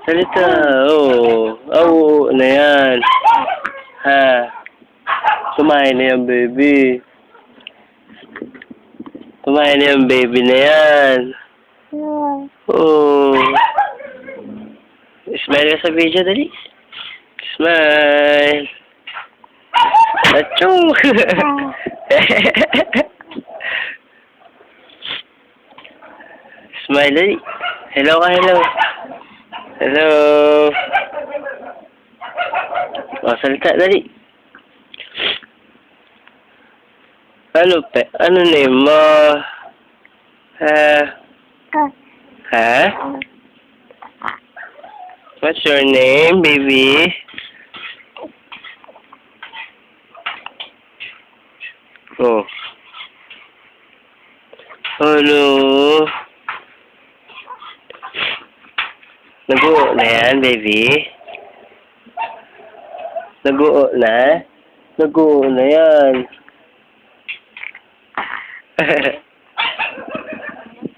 Salita. Oo. Oo na yan. Ha? Kumain na yan, baby. Kumain na yan, baby na yan. Oo. Smile ka sa video, dali. Smile. Achoo! Smile, dali. Hello ka, hello. Hello. O, salita, dali. Ano name mo? Ha? Ha? What's your name, baby? Oh. Hello. Nag-uo na yan, baby? Nag-uo na? Nag-uo na yan.